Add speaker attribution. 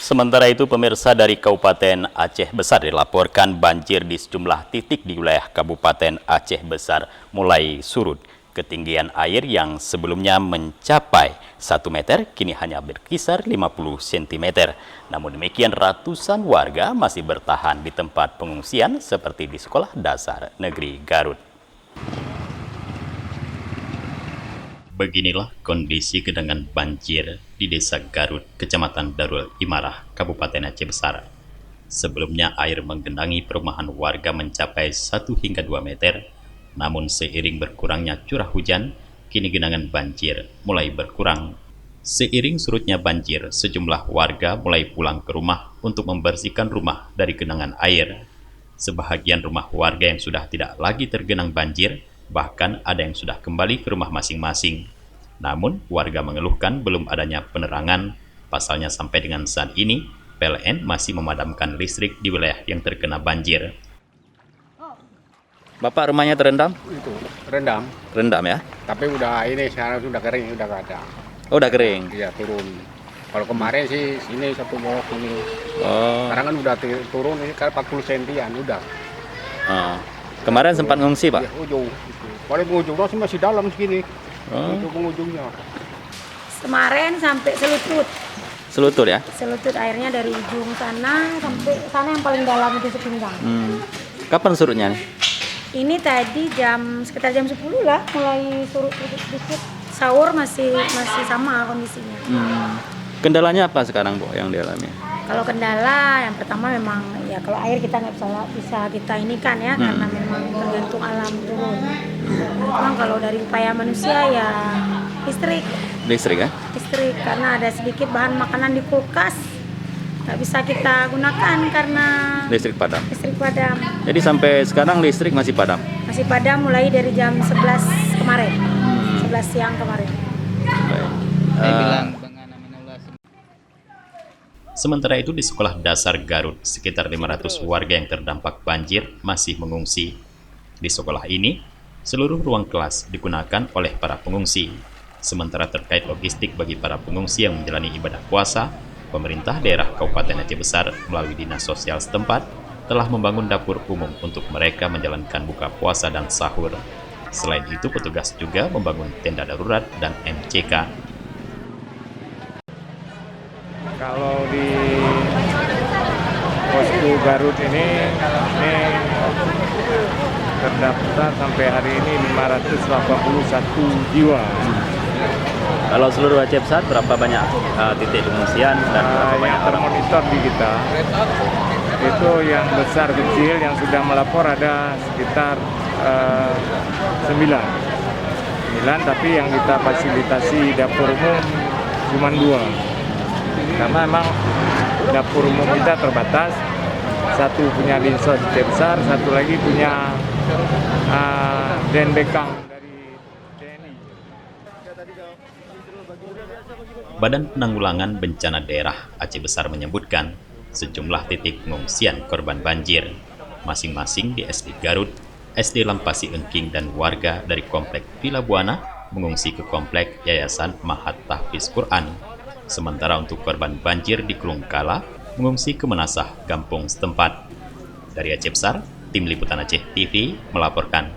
Speaker 1: Sementara itu, pemirsa, dari Kabupaten Aceh Besar dilaporkan banjir di sejumlah titik di wilayah Kabupaten Aceh Besar mulai surut. Ketinggian air yang sebelumnya mencapai 1 meter kini hanya berkisar 50 cm. Namun demikian, ratusan warga masih bertahan di tempat pengungsian seperti di Sekolah Dasar Negeri Garut. Beginilah kondisi genangan banjir di Desa Garut, Kecamatan Darul Imarah, Kabupaten Aceh Besar. Sebelumnya air menggenangi perumahan warga mencapai 1 hingga 2 meter, namun seiring berkurangnya curah hujan, kini genangan banjir mulai berkurang. Seiring surutnya banjir, sejumlah warga mulai pulang ke rumah untuk membersihkan rumah dari genangan air. Sebahagian rumah warga yang sudah tidak lagi tergenang banjir, bahkan ada yang sudah kembali ke rumah masing-masing. Namun, warga mengeluhkan belum adanya penerangan. Pasalnya sampai dengan saat ini, PLN masih memadamkan listrik di wilayah yang terkena banjir. Bapak, rumahnya terendam?
Speaker 2: Itu rendam,
Speaker 1: Rendam ya?
Speaker 2: tapi udah ini sekarang sudah kering, udah gak ada.
Speaker 1: Oh, udah kering?
Speaker 2: Iya, turun. Kalau kemarin sih sini satu blok ini.
Speaker 1: Oh,
Speaker 2: Sekarang kan udah turun ini kan 40 sentian udah.
Speaker 1: oh. Kemarin sempat ngungsi, Pak?
Speaker 2: Ya, ujung. Paling ujungnya sih masih dalam segini.
Speaker 1: Oh.
Speaker 2: Ujung-ujungnya.
Speaker 3: Kemarin sampai selutut.
Speaker 1: Selutut ya?
Speaker 3: Selutut airnya dari ujung sana sampai sana yang paling dalam itu sepinggang.
Speaker 1: Kapan surutnya?
Speaker 3: Ini tadi sekitar jam 10 lah mulai surut sedikit. Sahur masih sama kondisinya.
Speaker 1: Kendalanya apa sekarang, Bu, yang dialami?
Speaker 3: Kalau kendala yang pertama memang ya kalau air kita nggak bisa kita ini kan ya karena memang tergantung alam turun. Memang kalau dari upaya manusia ya listrik
Speaker 1: Listrik ya?
Speaker 3: listrik karena ada sedikit bahan makanan di kulkas nggak bisa kita gunakan karena
Speaker 1: Listrik padam.
Speaker 3: listrik padam.
Speaker 1: Jadi sampai sekarang listrik masih padam?
Speaker 3: Masih padam mulai dari jam 11 kemarin, 11 siang kemarin.
Speaker 1: Baik. Sementara itu di Sekolah Dasar Garut, sekitar 500 warga yang terdampak banjir masih mengungsi. Di sekolah ini, seluruh ruang kelas digunakan oleh para pengungsi. Sementara terkait logistik bagi para pengungsi yang menjalani ibadah puasa, pemerintah daerah Kabupaten Aceh Besar melalui Dinas Sosial setempat telah membangun dapur umum untuk mereka menjalankan buka puasa dan sahur. Selain itu, petugas juga membangun tenda darurat dan MCK.
Speaker 4: Kalau di posko Garut ini terdaftar sampai hari ini 581 jiwa.
Speaker 1: Kalau seluruh Aceh Besar, berapa banyak titik pengungsian dan berapa banyak
Speaker 4: Yang
Speaker 1: orang?
Speaker 4: termonitor di kita itu yang besar kecil yang sudah melapor ada sekitar 9, tapi yang kita fasilitasi dapur umum cuma 2. Karena memang dapur umum kita terbatas, satu punya Dinsos Aceh Besar, satu lagi punya Denbekang dari TNI.
Speaker 1: Badan Penanggulangan Bencana Daerah Aceh Besar menyebutkan sejumlah titik pengungsian korban banjir, masing-masing di SD Garut, SD Lampasi Engking dan warga dari Komplek Villa Buana mengungsi ke Komplek Yayasan Mahat Tahfiz Quran. Sementara untuk korban banjir di Krungkala mengungsi ke Menasah Gampung setempat. Dari Aceh Besar, Tim Liputan Aceh TV melaporkan.